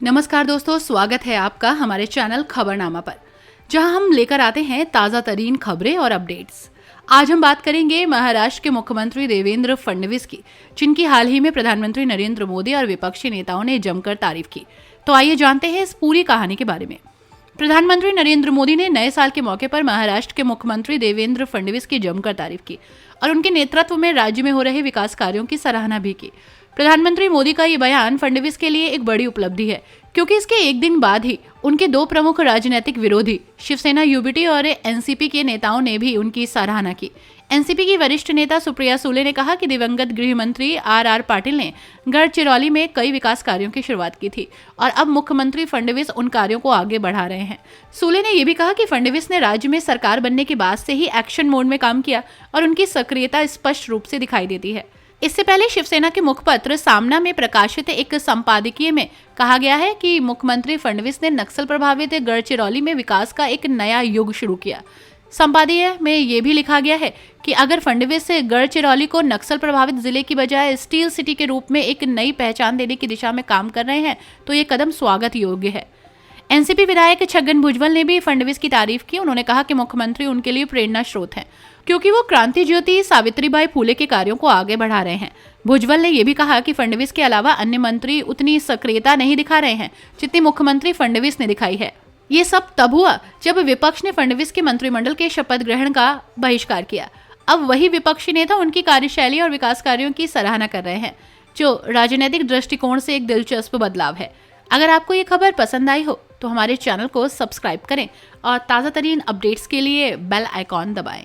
नमस्कार दोस्तों, स्वागत है आपका हमारे चैनल खबरनामा पर, जहां हम लेकर आते हैं ताज़ा तरीन खबरें और अपडेट्स। आज हम बात करेंगे महाराष्ट्र के मुख्यमंत्री देवेंद्र फडणवीस की, जिनकी हाल ही में प्रधानमंत्री नरेंद्र मोदी और विपक्षी नेताओं ने जमकर तारीफ की। तो आइए जानते हैं इस पूरी कहानी के बारे में। प्रधानमंत्री नरेंद्र मोदी ने नए साल के मौके पर महाराष्ट्र के मुख्यमंत्री देवेंद्र फडणवीस की जमकर तारीफ की और उनके नेतृत्व में राज्य में हो रहे विकास कार्यों की सराहना भी की। प्रधानमंत्री मोदी का ये बयान फडणवीस के लिए एक बड़ी उपलब्धि है, क्योंकि इसके एक दिन बाद ही उनके दो प्रमुख राजनीतिक विरोधी शिवसेना यूबीटी और एनसीपी के नेताओं ने भी उनकी सराहना की। एनसीपी की वरिष्ठ नेता सुप्रिया सुले ने कहा कि दिवंगत गृह मंत्री आर पाटिल ने गढ़चिरौली में कई विकास कार्यों की शुरुआत की थी और अब मुख्यमंत्री फडणवीस उन कार्यों को आगे बढ़ा रहे हैं। सुले ने यह भी कहा कि फडणवीस ने राज्य में सरकार बनने के बाद से ही एक्शन मोड में काम किया और उनकी सक्रियता स्पष्ट रूप से दिखाई देती है। इससे पहले शिवसेना के मुखपत्र सामना में प्रकाशित एक संपादकीय में कहा गया है कि मुख्यमंत्री फडणवीस ने नक्सल प्रभावित गढ़चिरौली में विकास का एक नया युग शुरू किया। संपादकीय में ये भी लिखा गया है कि अगर फडणवीस गढ़चिरौली को नक्सल प्रभावित जिले की बजाय स्टील सिटी के रूप में एक नई पहचान देने की दिशा में काम कर रहे हैं तो ये कदम स्वागत योग्य है। एनसीपी विधायक छगन भुजबल ने भी फडणवीस की तारीफ की। उन्होंने कहा कि मुख्यमंत्री उनके लिए प्रेरणा स्रोत हैं, क्योंकि वो क्रांति ज्योति सावित्रीबाई फुले के कार्यों को आगे बढ़ा रहे हैं। भुजबल ने यह भी कहा कि फडणवीस के अलावा अन्य मंत्री उतनी सक्रियता नहीं दिखा रहे हैं जितनी मुख्यमंत्री फडणवीस ने दिखाई है। ये सब तब हुआ जब विपक्ष ने फडणवीस के मंत्रिमंडल के शपथ ग्रहण का बहिष्कार किया। अब वही विपक्षी नेता उनकी कार्यशैली और विकास कार्यों की सराहना कर रहे हैं, जो राजनीतिक दृष्टिकोण से एक दिलचस्प बदलाव है। अगर आपको ये खबर पसंद आई हो तो हमारे चैनल को सब्सक्राइब करें और ताज़ा तरीन अपडेट्स के लिए बेल आइकॉन दबाएं।